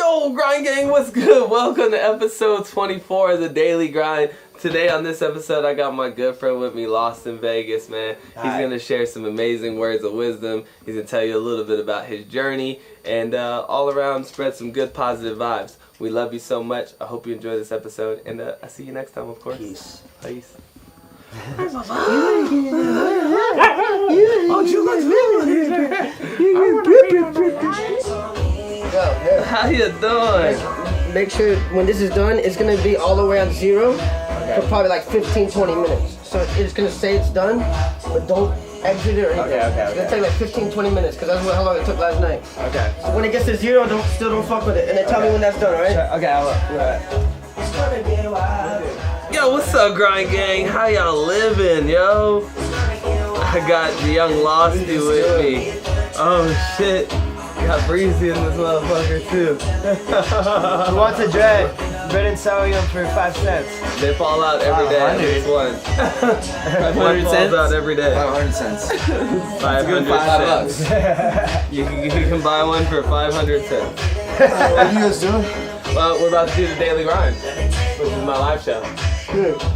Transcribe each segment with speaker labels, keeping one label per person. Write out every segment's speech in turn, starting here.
Speaker 1: Yo, Grind Gang, what's good? Welcome to episode 24 of the Daily Grind. Today on this episode, I got my good friend with me, Lost in Vegas, man. He's going to share some amazing words of wisdom. He's going to tell you a little bit about his journey and all around spread some good positive vibes. We love you so much. I hope you enjoy this episode, and I'll see you next time, of course.
Speaker 2: Peace.
Speaker 1: Peace. How you doing?
Speaker 2: Make sure when this is done, it's gonna be all the way on zero for probably like 15-20 minutes. So it's gonna say it's done, but don't exit it or anything. It's gonna take like 15-20 minutes because that's how long it took last night.
Speaker 1: Okay.
Speaker 2: So when it gets to zero, don't fuck with it, and then tell me when that's done, alright?
Speaker 1: Okay, I will. Yo, what's up, Grind Gang? How y'all living, yo? I got the young Losty with me. Oh shit. Got Breezy in this motherfucker too.
Speaker 3: Who wants a dread? Brennan selling them for 5 cents.
Speaker 1: They fall out every day. At least one.
Speaker 3: 500
Speaker 1: falls
Speaker 3: cents?
Speaker 1: out every day.
Speaker 3: 500 cents.
Speaker 1: 500 cents. You can buy one for 500 cents.
Speaker 3: What are you guys doing?
Speaker 1: Well, we're about to do the Daily Grind, which is my live show.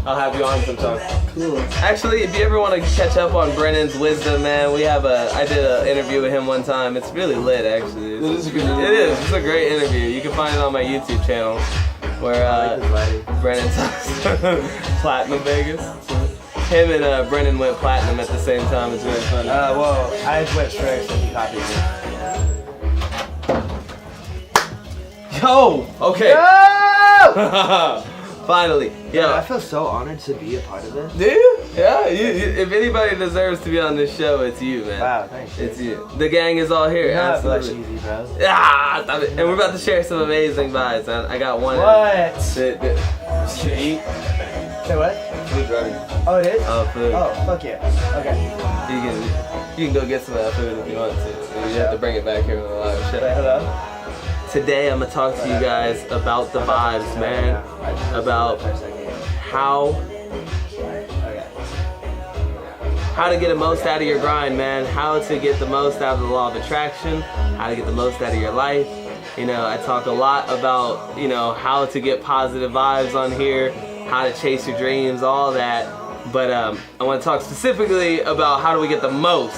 Speaker 1: I'll have you on sometime.
Speaker 2: Cool.
Speaker 1: Actually, if you ever want to catch up on Brennan's wisdom, man, I did an interview with him one time. It's really lit, actually.
Speaker 3: It is a good interview.
Speaker 1: It is. It's a great interview. You can find it on my YouTube channel, where Brennan talks Platinum Vegas. Him and Brennan went platinum at the same time. It's really funny.
Speaker 3: Well, I went first and he copied me.
Speaker 1: Yo! Okay.
Speaker 3: No!
Speaker 1: Finally.
Speaker 3: Yeah, I feel so honored to be a part of this.
Speaker 1: Do you? Yeah. If anybody deserves to be on this show, it's you, man.
Speaker 3: Wow, thanks.
Speaker 1: It's you. The gang is all here.
Speaker 3: Not
Speaker 1: Absolutely.
Speaker 3: much easy, bro.
Speaker 1: Ah, stop it. And we're about to share some amazing vibes, man. I got one.
Speaker 3: What?
Speaker 1: Should eat?
Speaker 3: Say what?
Speaker 1: Food ready.
Speaker 3: Oh, it is?
Speaker 1: Oh, food.
Speaker 3: Oh, fuck yeah. Okay.
Speaker 1: You can go get some of that food if you want to. You have to bring it back here on the live show.
Speaker 3: Say hello.
Speaker 1: Today I'm gonna talk to you guys about the vibes, man. About how to get the most out of your grind, man. How to get the most out of the law of attraction. How to get the most out of your life. You know, I talk a lot about, how to get positive vibes on here, how to chase your dreams, all that. But I want to talk specifically about how do we get the most.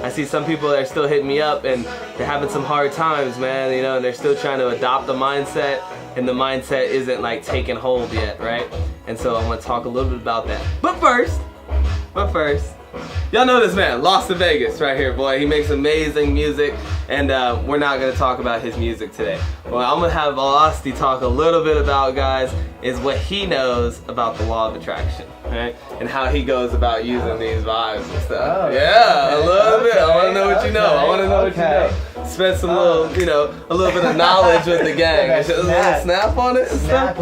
Speaker 1: I see some people that are still hitting me up and they're having some hard times, man, and they're still trying to adopt the mindset, and the mindset isn't like taking hold yet, right? And so I want to talk a little bit about that. But first, y'all know this man, Lost in Vegas, right here, boy. He makes amazing music, and we're not gonna talk about his music today. What I'm gonna have Losty talk a little bit about, guys, is what he knows about the law of attraction, right? And how he goes about using these vibes and stuff.
Speaker 3: Oh,
Speaker 1: yeah,
Speaker 3: okay.
Speaker 1: A little bit. I wanna know what you know. I wanna know what you
Speaker 3: Okay.
Speaker 1: know. Spend some little, a little bit of knowledge with the gang.
Speaker 3: Okay,
Speaker 1: A little snap on it and stuff.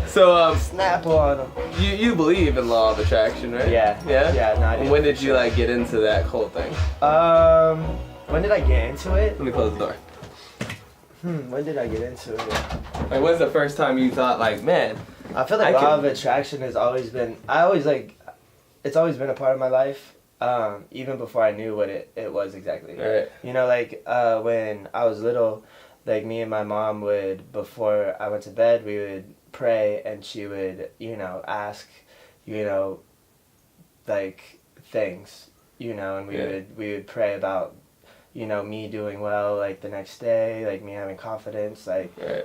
Speaker 1: So,
Speaker 3: Snap on them.
Speaker 1: you believe in law of attraction, right?
Speaker 3: Yeah.
Speaker 1: Yeah?
Speaker 3: Yeah, no, I do.
Speaker 1: When did you get into that whole thing?
Speaker 3: When did I get into it?
Speaker 1: Let me close the door.
Speaker 3: When did I get into it?
Speaker 1: Like, when's the first time you thought, man,
Speaker 3: I feel like law of attraction has always been, it's always been a part of my life, even before I knew what it was exactly.
Speaker 1: Right.
Speaker 3: When I was little, me and my mom would, before I went to bed, we would pray, and she would, ask, things, and we would pray about, me doing well, the next day, me having confidence,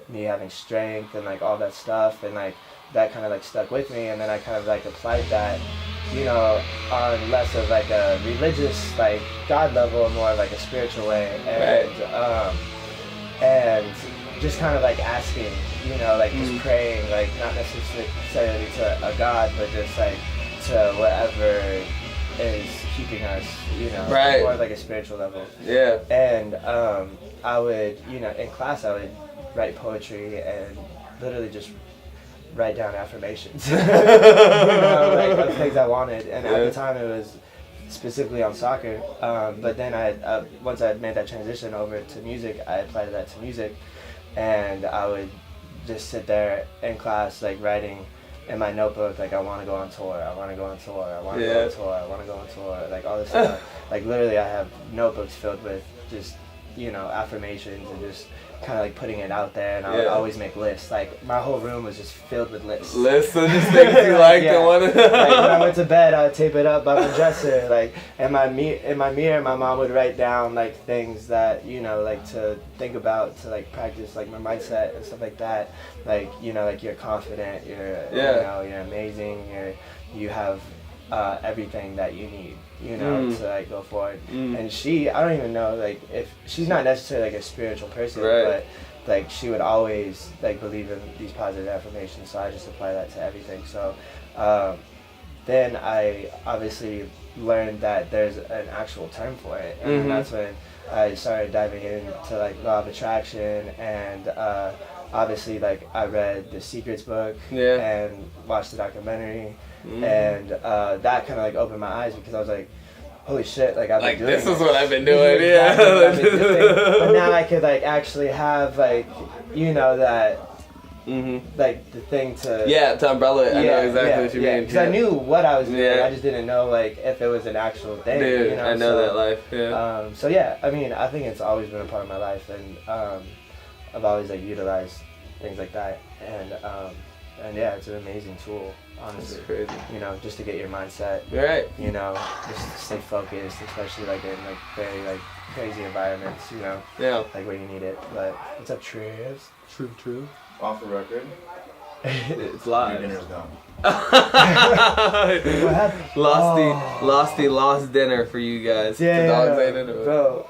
Speaker 3: me having strength, and all that stuff, and that kind of stuck with me, and then I kind of applied that, on less of a religious God level, and more of a spiritual way, and just kind of asking, just praying, not necessarily to a God, but just to whatever is keeping us, more of a spiritual level.
Speaker 1: Yeah.
Speaker 3: And I would, in class I would write poetry and literally just write down affirmations. Of things I wanted. And at the time it was specifically on soccer. But then once I made that transition over to music, I applied that to music, and I would just sit there in class writing in my notebook, I want to go on tour, I want to go on tour, I want to go on tour, I want to go on tour, all this stuff. Literally I have notebooks filled with just affirmations and just kind of like putting it out there, and I would always make lists. Like my whole room was just filled with lists.
Speaker 1: Lists of just things you liked and wanted.
Speaker 3: Like when I went to bed, I would tape it up by my dresser. Like in my mirror, my mom would write down like things that like to think about, to like practice like my mindset and stuff like that. Like like you're confident, you're amazing, you have everything that you need. To like go forward. And I don't even know like if she's not necessarily like a spiritual person, but like she would always like believe in these positive affirmations. So I just apply that to everything. So then I obviously learned that there's an actual term for it, and that's when I started diving into like law of attraction, and obviously like I read the Secrets book and watched the documentary. And that kind of like opened my eyes, because I was like, holy shit, like I've been doing
Speaker 1: this is what I've been doing,
Speaker 3: But now I could like actually have like that like the thing to
Speaker 1: to umbrella it. I know exactly what you mean,
Speaker 3: because I knew what I was doing. I just didn't know like if it was an actual thing.
Speaker 1: Dude, I know that life.
Speaker 3: So yeah, I mean, I think it's always been a part of my life, and I've always like utilized things like that, and yeah, it's an amazing tool. Honestly,
Speaker 1: that's crazy.
Speaker 3: Just to get your mindset
Speaker 1: right.
Speaker 3: Just to stay focused, especially like in like very like crazy environments.
Speaker 1: Yeah.
Speaker 3: Like where you need it. But what's up, Treves?
Speaker 1: True.
Speaker 4: Off the record.
Speaker 1: It's live.
Speaker 4: Your dinner's gone.
Speaker 3: What happened?
Speaker 1: Lost dinner for you guys.
Speaker 3: Yeah,
Speaker 1: the dogs ate it.
Speaker 3: Bro.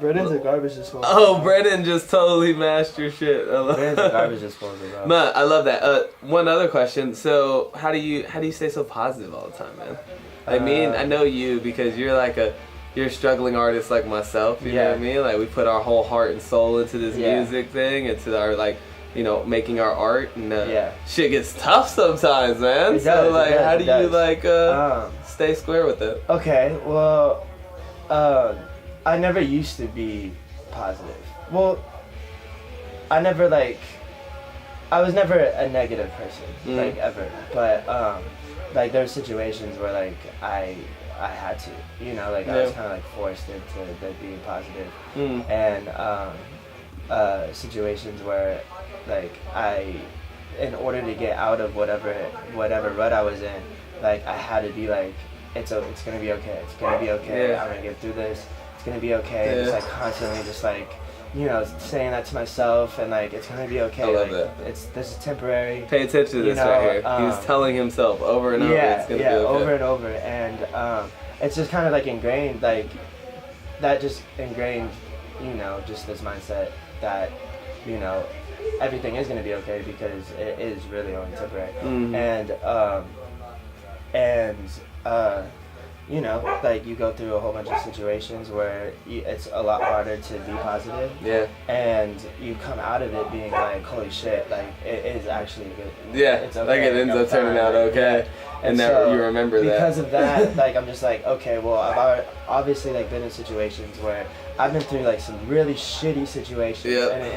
Speaker 3: Brendan's a garbage disposal.
Speaker 1: Oh, Brendan just totally mashed your shit.
Speaker 3: Brendan's a garbage disposal, bro.
Speaker 1: Man, I love that. One other question. So, how do you stay so positive all the time, man? I mean, I know you because you're a struggling artist like myself. You know what I mean? Like we put our whole heart and soul into this music thing, into our like, making our art, and shit gets tough sometimes, man. So like, how do you like stay square with it?
Speaker 3: Okay, well, I never used to be positive. Well, I was never a negative person, like ever. But like there were situations where like I had to, like I was kind of like forced into like being positive, and situations where like in order to get out of whatever rut I was in, like I had to be like, it's gonna be okay. It's gonna be okay. I'm gonna get through this. It's gonna be okay. Just like constantly, just like saying that to myself, and like it's gonna be okay.
Speaker 1: I love
Speaker 3: like, this is temporary.
Speaker 1: Pay attention to this right here. He was telling himself over and over. It's gonna be okay.
Speaker 3: Over and over, and it's just kind of like ingrained, like that just ingrained, just this mindset that everything is gonna be okay, because it is really only temporary, like you go through a whole bunch of situations where it's a lot harder to be positive. Yeah. And you come out of it being like, holy shit, like it is actually good.
Speaker 1: Yeah. It's okay. Like it ends up turning out okay. And that you remember that.
Speaker 3: Because of that, like I'm just like, okay, well I've obviously like been in situations where I've been through like some really shitty situations, and it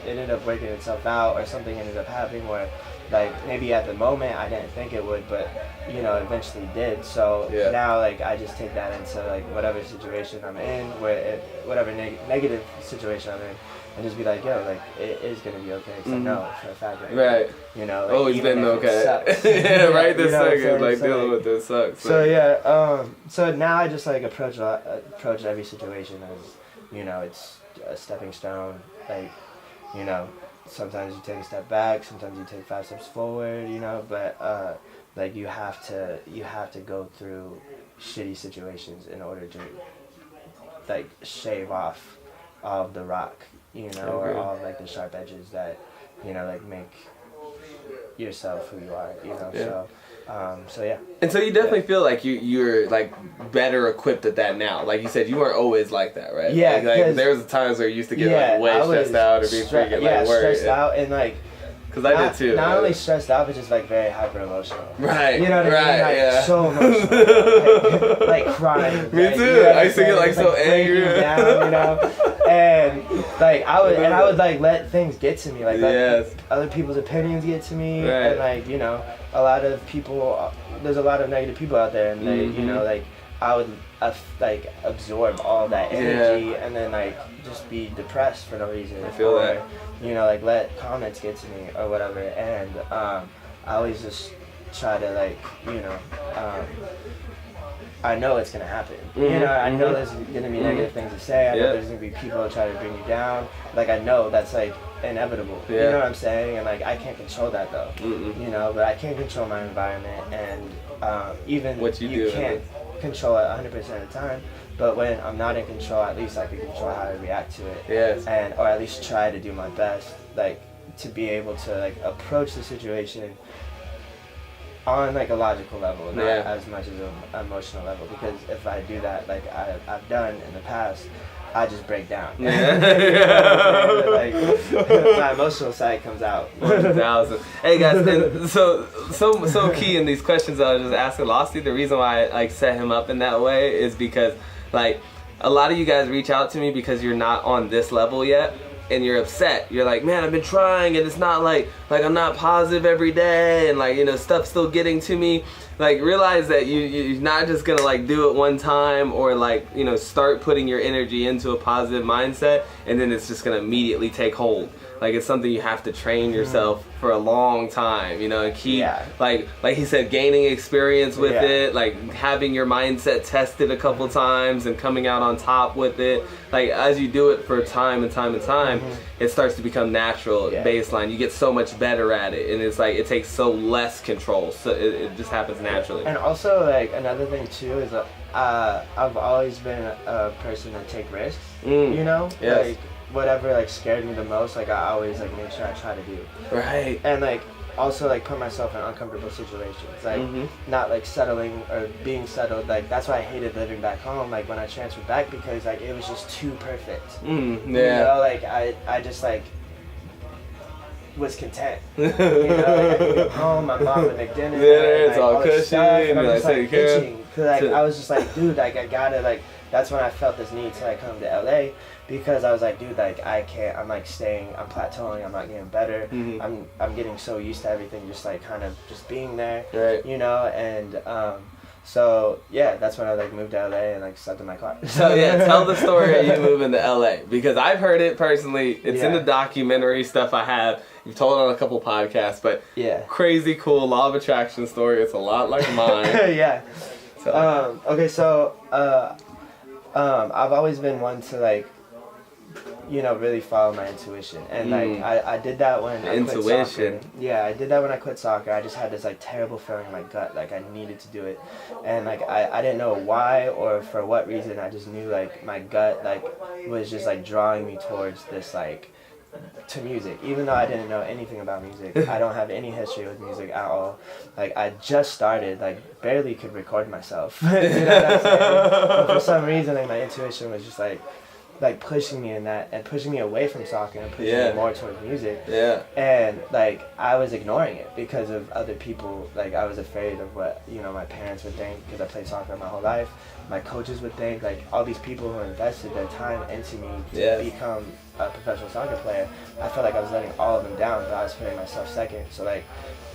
Speaker 3: ended up working itself out, or something ended up happening where like maybe at the moment I didn't think it would, but eventually did. So now like I just take that into like whatever situation I'm in, whatever negative situation I'm in, and just be like, yo, like it is gonna be okay. It's like, no, for a fact,
Speaker 1: right?
Speaker 3: Like,
Speaker 1: always been okay. Right this second, like dealing with this sucks.
Speaker 3: So so now I just like approach every situation as it's a stepping stone. Like sometimes you take a step back, sometimes you take 5 steps forward, but like you have to go through shitty situations in order to like shave off all of the rock, or all of like the sharp edges that like make yourself who you are, so yeah.
Speaker 1: And so you definitely feel like you're like better equipped at that now. Like you said, you weren't always like that, right?
Speaker 3: Yeah.
Speaker 1: Like there was times where you used to get like way stressed out or be freaking like worried.
Speaker 3: Stressed out, and like.
Speaker 1: Cause I did too.
Speaker 3: Not only stressed out, but just like very hyper emotional.
Speaker 1: Right.
Speaker 3: You know what I mean? Like,
Speaker 1: yeah.
Speaker 3: So emotional. like crying.
Speaker 1: Me too. I used to get like so angry.
Speaker 3: Down, and like I would like let things get to me, like let other people's opinions get to me, and like a lot of people. There's a lot of negative people out there, and they like I would like absorb all that energy and then like just be depressed for no reason.
Speaker 1: I feel that.
Speaker 3: You know, like let comments get to me or whatever, and I always just try to like, you know, I know it's gonna happen. You know, I know there's gonna be negative things to say. I know there's gonna be people who try to bring you down. Like I know that's like inevitable. You know what I'm saying? And like I can't control that though. You know, but I can control my environment, and even
Speaker 1: what you
Speaker 3: can't control it 100% of the time. But when I'm not in control, at least I can control how I react to it.
Speaker 1: Yes.
Speaker 3: And or at least try to do my best, like to be able to like approach the situation on like a logical level, not as much as an emotional level. Because if I do that, like I've done in the past, I just break down. Like my emotional side comes out.
Speaker 1: 1,000. Hey guys, and so key in these questions I was just asking Losty. The reason why I like set him up in that way is because like a lot of you guys reach out to me because you're not on this level yet. And you're upset. You're like, man, I've been trying and it's not like I'm not positive every day, and like, you know, stuff's still getting to me. Like realize that you're not just gonna like do it one time or like, you know, start putting your energy into a positive mindset and then it's just gonna immediately take hold. Like it's something you have to train yourself for a long time, you know, and keep like he said, gaining experience with it, like having your mindset tested a couple times and coming out on top with it. Like as you do it for time and time and time, it starts to become natural baseline. You get so much better at it, and it's like it takes so less control, so it just happens naturally.
Speaker 3: And also like another thing too is I've always been a person to take risks. You know, like whatever like scared me the most, like I always like make sure I try to do.
Speaker 1: Right.
Speaker 3: And like also like put myself in uncomfortable situations, like not like settling or being settled. Like that's why I hated living back home, like when I transferred back, because like it was just too perfect. You know, like I just like was content. You know, like I could go home, my mom would make dinner,
Speaker 1: it's
Speaker 3: like,
Speaker 1: all cushy,
Speaker 3: stuff, and I'm
Speaker 1: like
Speaker 3: just like
Speaker 1: taking care of.
Speaker 3: itching. Cause like I was just like, dude, like I gotta like. That's when I felt this need to like come to LA, because I was like, dude, like I can't. I'm like staying. I'm plateauing. I'm not getting better. I'm getting so used to everything, just like kind of just being there.
Speaker 1: Right.
Speaker 3: You know, and so yeah, that's when I like moved to LA and like slept in my car.
Speaker 1: So yeah, tell the story of you moving to LA, because I've heard it personally. It's in the documentary stuff I have. You've told it on a couple podcasts, but crazy cool law of attraction story. It's a lot like mine. So.
Speaker 3: Okay, so I've always been one to like, you know, really follow my intuition, and like I did that when I quit soccer. Yeah, I did that when I quit soccer. I just had this like terrible feeling in my gut, like I needed to do it, and like I didn't know why or for what reason. I just knew like my gut like was just like drawing me towards this like to music, even though I didn't know anything about music. I don't have any history with music at all. Like I just started, like barely could record myself. You know what I'm saying? But for some reason, like my intuition was just like pushing me in that and pushing me away from soccer and pushing me more towards music. And like I was ignoring it because of other people. Like I was afraid of what, you know, my parents would think, because I played soccer my whole life. My coaches would think, like all these people who invested their time into me to become a professional soccer player. I felt like I was letting all of them down, but I was putting myself second. So like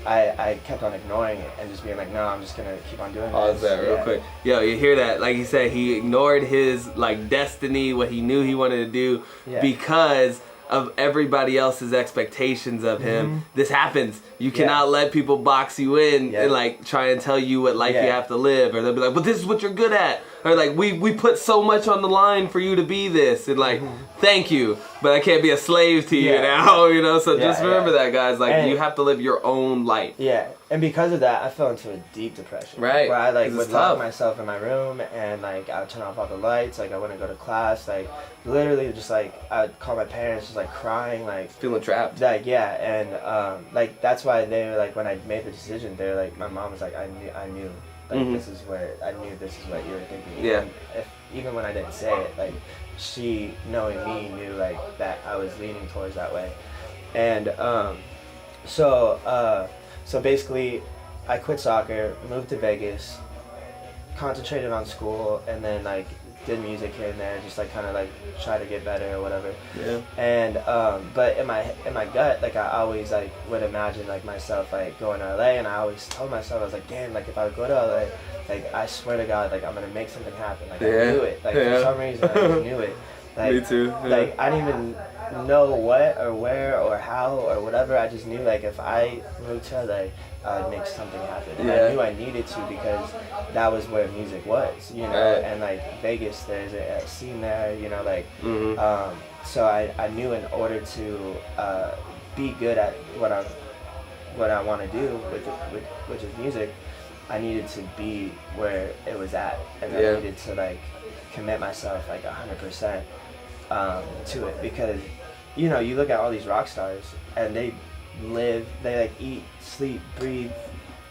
Speaker 3: I kept on ignoring it and just being like, no, I'm just gonna keep on doing this.
Speaker 1: Pause that real quick. Yo, you hear that? Like he said, he ignored his like destiny, what he knew he wanted to do, because of everybody else's expectations of him. This happens. You cannot let people box you in and like try and tell you what life you have to live, or they'll be like, but this is what you're good at, or like we put so much on the line for you to be this, and like thank you, but I can't be a slave to you now, you know. So just remember that, guys. Like you have to live your own life.
Speaker 3: And because of that, I fell into a deep depression. Right. Where I like would lock myself in my room and like I would turn off all the lights. Like I wouldn't go to class. Like literally just like I'd call my parents, just like crying, like
Speaker 1: feeling trapped.
Speaker 3: Like and like that's why they were like, when I made the decision, they were like, my mom was like, I knew. Like this is what you were thinking. Even when I didn't say it, like she, knowing me, knew like that I was leaning towards that way. And so basically, I quit soccer, moved to Vegas, concentrated on school, and then like did music here and there, just like kind of like try to get better or whatever.
Speaker 1: Yeah.
Speaker 3: And but in my gut, like I always like would imagine like myself like going to LA, and I always told myself, I was like, damn, like if I would go to LA, like I swear to God, like I'm gonna make something happen. Like I knew it. Like for some reason I just knew it. Like,
Speaker 1: Me too. Yeah.
Speaker 3: Like I didn't even know what or where or how or whatever. I just knew like if I moved to LA, I would make something happen. And I knew I needed to, because that was where music was, you know.
Speaker 1: Right.
Speaker 3: And like Vegas, there's a scene there, you know, like
Speaker 1: Mm-hmm.
Speaker 3: so I knew in order to be good at what I want to do which is music, I needed to be where it was at, and I needed to like commit myself like 100% to it, because you know, you look at all these rock stars and they like eat, sleep, breathe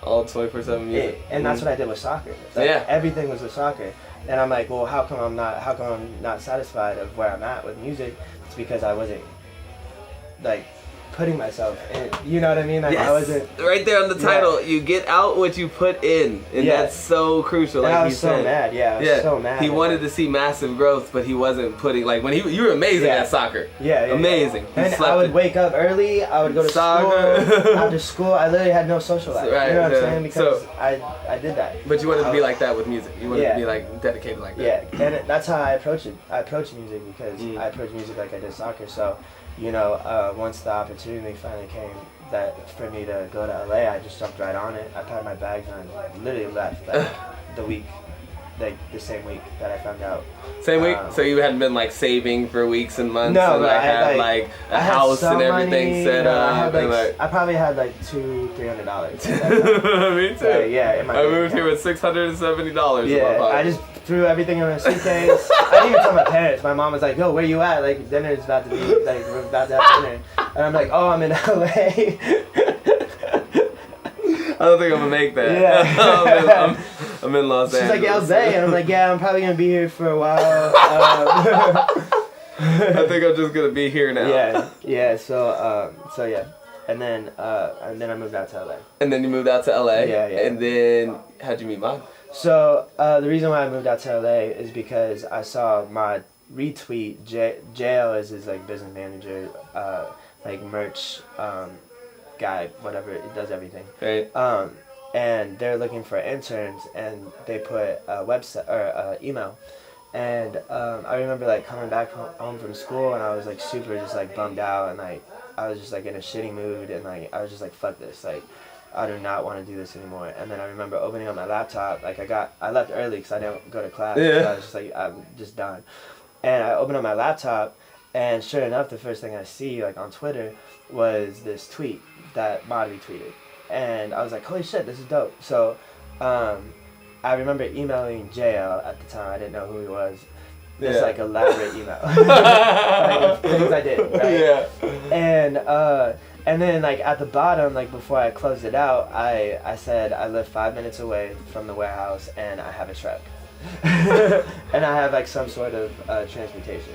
Speaker 1: All 24/7 music.
Speaker 3: and that's what I did with soccer. Like,
Speaker 1: Yeah.
Speaker 3: everything was with soccer. And I'm like, well, how come I'm not satisfied of where I'm at with music? It's because I wasn't like putting myself in, you know what I mean? Like I wasn't
Speaker 1: right there on the title. You get out what you put in, and that's so crucial.
Speaker 3: And
Speaker 1: like
Speaker 3: I was
Speaker 1: you
Speaker 3: so
Speaker 1: said.
Speaker 3: mad. Yeah, I was so mad.
Speaker 1: He wanted to see massive growth, but he wasn't putting like when you were amazing at soccer.
Speaker 3: Yeah,
Speaker 1: amazing. He
Speaker 3: And
Speaker 1: slept
Speaker 3: I would
Speaker 1: it.
Speaker 3: wake up early. I would go to
Speaker 1: Soccer.
Speaker 3: school. After school, I literally had no social life.
Speaker 1: Right,
Speaker 3: you know what
Speaker 1: yeah.
Speaker 3: I'm saying? Because
Speaker 1: So-
Speaker 3: I did that.
Speaker 1: But you wanted to be like that with music. You wanted
Speaker 3: Yeah.
Speaker 1: to be like dedicated like that.
Speaker 3: Yeah, and that's how I approach it. I approach music because I approach music like I did soccer. So, you know, once the opportunity finally came that for me to go to LA, I just jumped right on it. I packed my bags and I literally left like the same week that I found out.
Speaker 1: Same week. So you hadn't been like saving for weeks and months.
Speaker 3: No,
Speaker 1: and
Speaker 3: but
Speaker 1: like
Speaker 3: I had,
Speaker 1: had
Speaker 3: like,
Speaker 1: like
Speaker 3: I
Speaker 1: a
Speaker 3: had
Speaker 1: house
Speaker 3: some
Speaker 1: and everything
Speaker 3: money,
Speaker 1: set
Speaker 3: you know, I
Speaker 1: up.
Speaker 3: had,
Speaker 1: and
Speaker 3: like,
Speaker 1: like,
Speaker 3: I probably had like $200-300.
Speaker 1: me too.
Speaker 3: Yeah, in my
Speaker 1: I
Speaker 3: bank
Speaker 1: moved
Speaker 3: account.
Speaker 1: here with $670.
Speaker 3: Yeah, I just threw everything in a suitcase. I didn't even tell my parents. My mom was like, "Yo, where you at? Like, dinner's about to be like, we're about to have dinner." And I'm like, "Oh, I'm in LA."
Speaker 1: I don't think I'm gonna make that.
Speaker 3: Yeah.
Speaker 1: I'm in Los
Speaker 3: She's like,
Speaker 1: Angeles.
Speaker 3: "LA," and I'm like, "Yeah, I'm probably gonna be here for a while."
Speaker 1: I think I'm just gonna be here now.
Speaker 3: Yeah. So yeah, and then I moved out to LA.
Speaker 1: And then you moved out to LA.
Speaker 3: Yeah.
Speaker 1: And then how'd you meet Mom?
Speaker 3: So the reason why I moved out to LA is because I saw my retweet. JL is his like business manager, like merch guy, whatever. It does everything.
Speaker 1: Right.
Speaker 3: And they're looking for interns, and they put a website or email. And I remember like coming back home from school, and I was like super just like bummed out, and like I was just like in a shitty mood, and like I was just like, fuck this, like I do not want to do this anymore. And then I remember opening up my laptop, like I left early because I didn't go to class.
Speaker 1: Yeah.
Speaker 3: So I was just like, I'm just done. And I opened up my laptop, and sure enough, the first thing I see like on Twitter was this tweet that Mod retweeted. And I was like, holy shit, this is dope. So I remember emailing JL at the time. I didn't know who he was. This like elaborate email. Like things I did, right?
Speaker 1: Yeah.
Speaker 3: And then like at the bottom, like before I closed it out, I said I live 5 minutes away from the warehouse and I have a truck. And I have like some sort of transportation.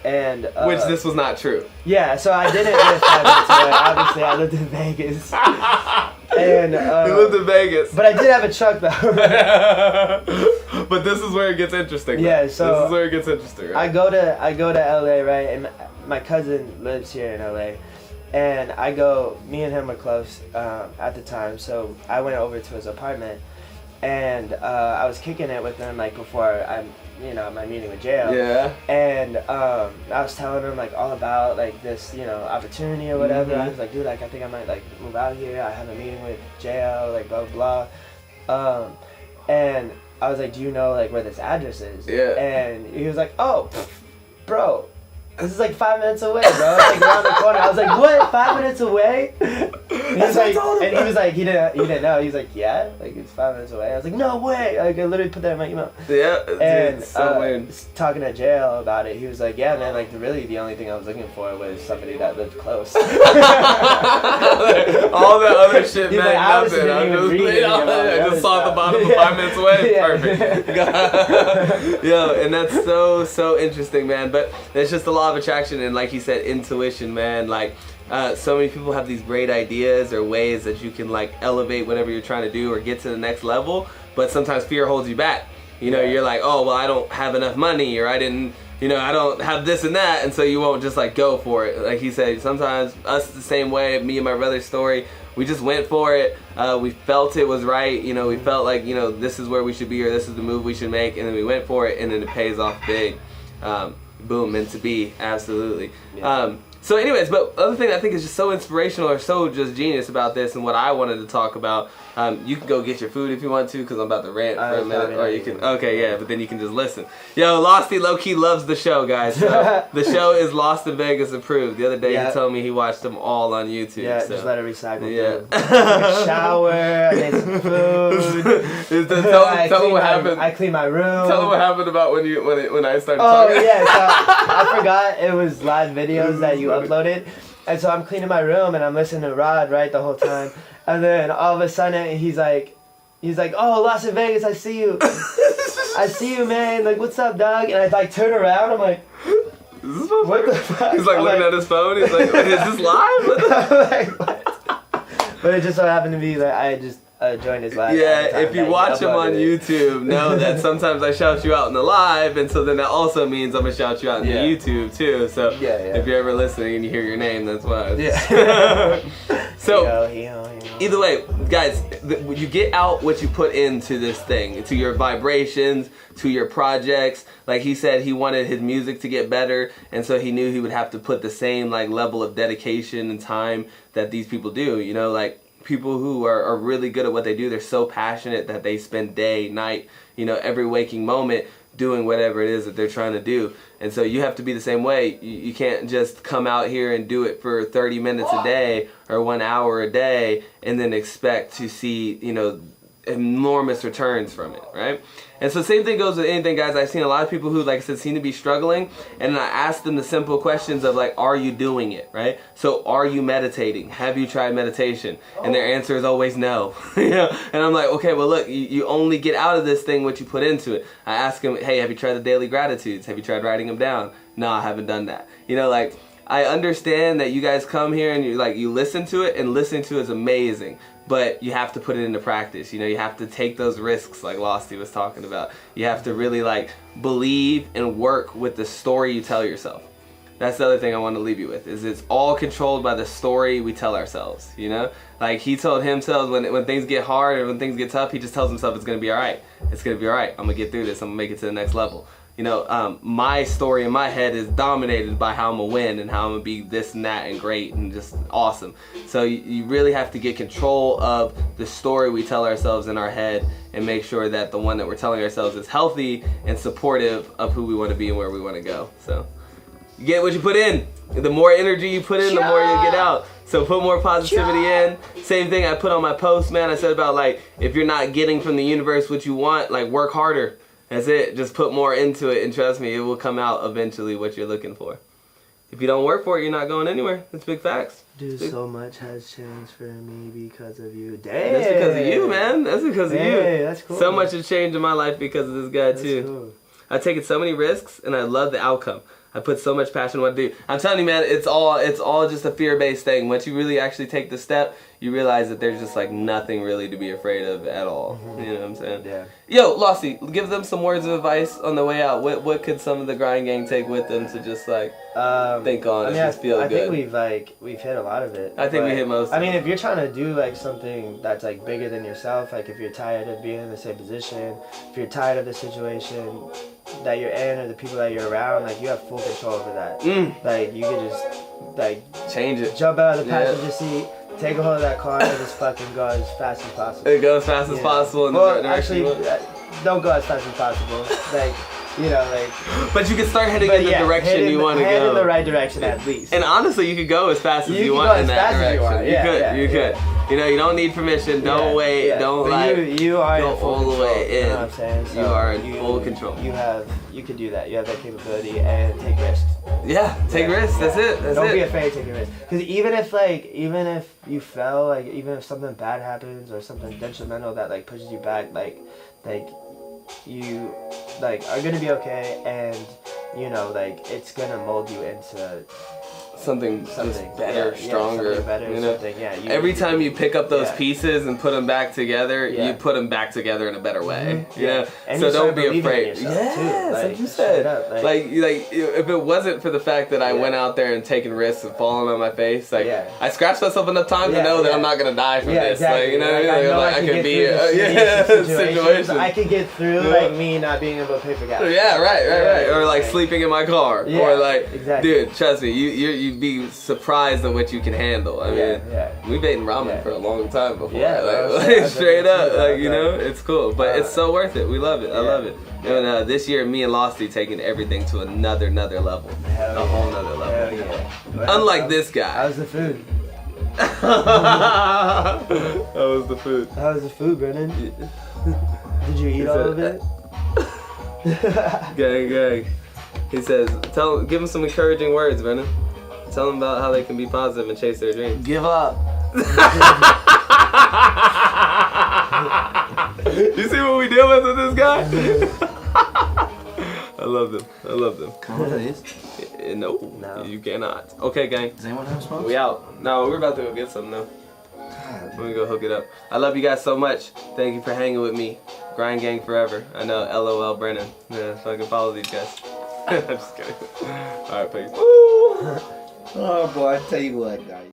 Speaker 3: And
Speaker 1: Which this was not true.
Speaker 3: yeah, so I didn't live 5 minutes away. Obviously, I lived in Vegas. And
Speaker 1: You lived in Vegas.
Speaker 3: but I did have a truck though.
Speaker 1: But this is where it gets interesting.
Speaker 3: Yeah,
Speaker 1: though.
Speaker 3: so
Speaker 1: this is where it gets interesting. Right?
Speaker 3: I go to LA, right? And my cousin lives here in LA. And me and him were close at the time, so I went over to his apartment, and I was kicking it with him like before my meeting with JL.
Speaker 1: Yeah.
Speaker 3: And I was telling him like all about like this, opportunity or whatever.
Speaker 1: Mm-hmm.
Speaker 3: I was like, dude, like I think I might like move out here. I have a meeting with JL, like blah blah blah. And I was like, do you know like where this address is?
Speaker 1: Yeah.
Speaker 3: And he was like, oh, bro. This is like 5 minutes away, bro. Like around the corner. I was like, what? 5 minutes away? And he was like, he didn't know. He was like, yeah, like it's 5 minutes away. I was like, no way. Like I literally put that in my email.
Speaker 1: Yeah.
Speaker 3: And
Speaker 1: It's so weird.
Speaker 3: talking to JL about it, he was like, yeah, man, like really the only thing I was looking for was somebody that lived close.
Speaker 1: All the other shit
Speaker 3: He's
Speaker 1: meant
Speaker 3: like, I was
Speaker 1: nothing.
Speaker 3: didn't even read
Speaker 1: I just saw at the bottom of 5 minutes away.
Speaker 3: Yeah.
Speaker 1: Perfect. Yo, and that's so interesting, man. But it's just a law of attraction and, like he said, intuition, man. Like so many people have these great ideas or ways that you can like elevate whatever you're trying to do or get to the next level, but sometimes fear holds you back. You know, you're like, oh, well, I don't have enough money, or I didn't, you know, I don't have this and that, and so you won't just like go for it. Like he said, sometimes us the same way, me and my brother's story, we just went for it. We felt it was right. You know, we felt like, you know, this is where we should be, or this is the move we should make, and then we went for it, and then it pays off big. Boom, meant to be, absolutely.
Speaker 3: Yeah.
Speaker 1: So anyways, but other thing I think is just so inspirational or so just genius about this, and what I wanted to talk about, you can go get your food if you want to, because I'm about to rant for a minute, or you can, okay, yeah, but then you can just listen. Yo, Losty low-key loves the show, guys. So the show is Lost in Vegas approved. The other day he told me he watched them all on YouTube.
Speaker 3: Yeah,
Speaker 1: so.
Speaker 3: just let it recycle.
Speaker 1: Yeah.
Speaker 3: Shower, I made some food.
Speaker 1: Tell him what happened.
Speaker 3: I cleaned my room.
Speaker 1: Tell him what happened about when I started
Speaker 3: Oh
Speaker 1: talking.
Speaker 3: yeah, so I forgot it was live videos that you uploaded, and so I'm cleaning my room and I'm listening to Rod right the whole time, and then all of a sudden he's like, oh, Las Vegas, I see you, man. Like, what's up, dog? And I like turn around, I'm like, what the fuck?
Speaker 1: He's like looking at his phone. He's like, is this live?
Speaker 3: I'm like, what? But it just so happened to be that I just joined his live.
Speaker 1: Yeah, if you watch him on YouTube, know that sometimes I shout you out in the live, and so then that also means I'm gonna shout you out in the YouTube too. So if you're ever listening and you hear your name, that's why.
Speaker 3: Yeah.
Speaker 1: So either way, guys, you get out what you put into this thing, to your vibrations, to your projects. Like he said, he wanted his music to get better, and so he knew he would have to put the same like level of dedication and time that these people do. You know, like people who are really good at what they do, they're so passionate that they spend day, night, you know, every waking moment doing whatever it is that they're trying to do. And so you have to be the same way. You can't just come out here and do it for 30 minutes a day or 1 hour a day and then expect to see, you know, enormous returns from it, right? And so same thing goes with anything, guys. I've seen a lot of people who, like I said, seem to be struggling, and I ask them the simple questions of like, are you doing it, right? So are you meditating? Have you tried meditation? And their answer is always no. You know? And I'm like, okay, well look, you only get out of this thing what you put into it. I ask them, hey, have you tried the daily gratitudes? Have you tried writing them down? No, I haven't done that. You know, like, I understand that you guys come here and you listen to it, and listening to it is amazing, but you have to put it into practice. You know, you have to take those risks like Losty was talking about. You have to really like believe and work with the story you tell yourself. That's the other thing I want to leave you with, is it's all controlled by the story we tell ourselves, you know? Like he told himself when things get hard or when things get tough, he just tells himself it's going to be all right. It's going to be all right. I'm going to get through this. I'm going to make it to the next level. You know, my story in my head is dominated by how I'm going to win and how I'm going to be this and that and great and just awesome. So you really have to get control of the story we tell ourselves in our head and make sure that the one that we're telling ourselves is healthy and supportive of who we want to be and where we want to go. So you get what you put in. The more energy you put in, the more you get out. So put more positivity in. Same thing I put on my post, man. I said about like, if you're not getting from the universe what you want, like work harder. That's it. Just put more into it, and trust me, it will come out eventually what you're looking for. If you don't work for it, you're not going anywhere. That's big facts.
Speaker 3: Dude, so much has changed for me because of you. Dang.
Speaker 1: That's because of you, man. That's because of you.
Speaker 3: That's cool.
Speaker 1: So much has changed in my life because of this guy, too.
Speaker 3: Cool.
Speaker 1: I've taken so many risks, and I love the outcome. I put so much passion in what I do. I'm telling you, man, it's all just a fear-based thing. Once you really actually take the step, you realize that there's just like nothing really to be afraid of at all. Mm-hmm. You know what I'm saying? Yeah. Yo, Losty, give them some words of advice on the way out. What could some of the grind gang take with them to just like think on and just feel good?
Speaker 3: I think we've hit a lot of it.
Speaker 1: I think we hit most.
Speaker 3: I mean, if you're trying to do like something that's like bigger than yourself, like if you're tired of being in the same position, if you're tired of the situation that you're in or the people that you're around, like you have full control over that. Like you could just like
Speaker 1: change it,
Speaker 3: jump out of the passenger seat, take a hold of that car, and just fucking go as fast as possible.
Speaker 1: It goes as fast as possible in the right direction.
Speaker 3: Actually, don't go as fast as possible. Like, you know, like.
Speaker 1: But you can start heading in the direction you want to go.
Speaker 3: Head in the right direction at least.
Speaker 1: And honestly, you could go as fast as you want in that direction. You could. You know, you don't need permission. Don't wait. Don't like.
Speaker 3: You are
Speaker 1: go all the way in.
Speaker 3: You know what I'm saying? So
Speaker 1: you are in full control.
Speaker 3: You can do that. You have that capability and take risks.
Speaker 1: Yeah, take risks. That's it.
Speaker 3: Don't be afraid to take a risk. Because even if you fell, like even if something bad happens or something detrimental that like pushes you back, like you like are gonna be okay, and you know like it's gonna mold you into
Speaker 1: something
Speaker 3: Something
Speaker 1: better, stronger.
Speaker 3: something better,
Speaker 1: you know?
Speaker 3: something,
Speaker 1: Every time you pick up those
Speaker 3: Yeah.
Speaker 1: pieces and put them back together,
Speaker 3: Yeah.
Speaker 1: you put them back together in a better way. You know?
Speaker 3: And
Speaker 1: So
Speaker 3: you
Speaker 1: don't
Speaker 3: start
Speaker 1: be
Speaker 3: believing in
Speaker 1: afraid.
Speaker 3: yourself,
Speaker 1: Yes,
Speaker 3: too.
Speaker 1: like you
Speaker 3: straight
Speaker 1: said.
Speaker 3: up,
Speaker 1: Like if it wasn't for the fact that I went out there and taken risks and falling on my face, like I scratched myself enough times to know that I'm not gonna die from this.
Speaker 3: Exactly.
Speaker 1: Like, you know what I mean? Like, I
Speaker 3: can
Speaker 1: could be
Speaker 3: get through the
Speaker 1: situation.
Speaker 3: I could get through like me not being able to pay for gas.
Speaker 1: Yeah, right. Or like sleeping in my car.
Speaker 3: Yeah,
Speaker 1: or like,
Speaker 3: exactly.
Speaker 1: dude, trust me, you'd be surprised at what you can handle. I mean, we've eaten ramen for a long time before.
Speaker 3: Yeah,
Speaker 1: like straight up,
Speaker 3: too.
Speaker 1: like you know, it's cool, but it's so worth it. We love it. I love it. And this year, me and Losty taking everything to another level, a whole nother level. Unlike this guy.
Speaker 3: How's the food?
Speaker 1: How was the food?
Speaker 3: How was the food, Brennan? Did you eat all of it?
Speaker 1: Gang. He says, give them some encouraging words, Brennan. Tell them about how they can be positive and chase their dreams.
Speaker 2: Give up.
Speaker 1: You see what we deal with this guy? I love them.
Speaker 2: Come on, please.
Speaker 1: No, you cannot. Okay, gang.
Speaker 2: Does anyone have smokes?
Speaker 1: We out. No, we're about to go get some now. We're gonna go hook it up. I love you guys so much. Thank you for hanging with me. Grind gang forever. I know, LOL Brennan. Yeah, fucking follow these guys. I'm just kidding. Alright, peace.
Speaker 2: Oh boy, I tell you what, guys.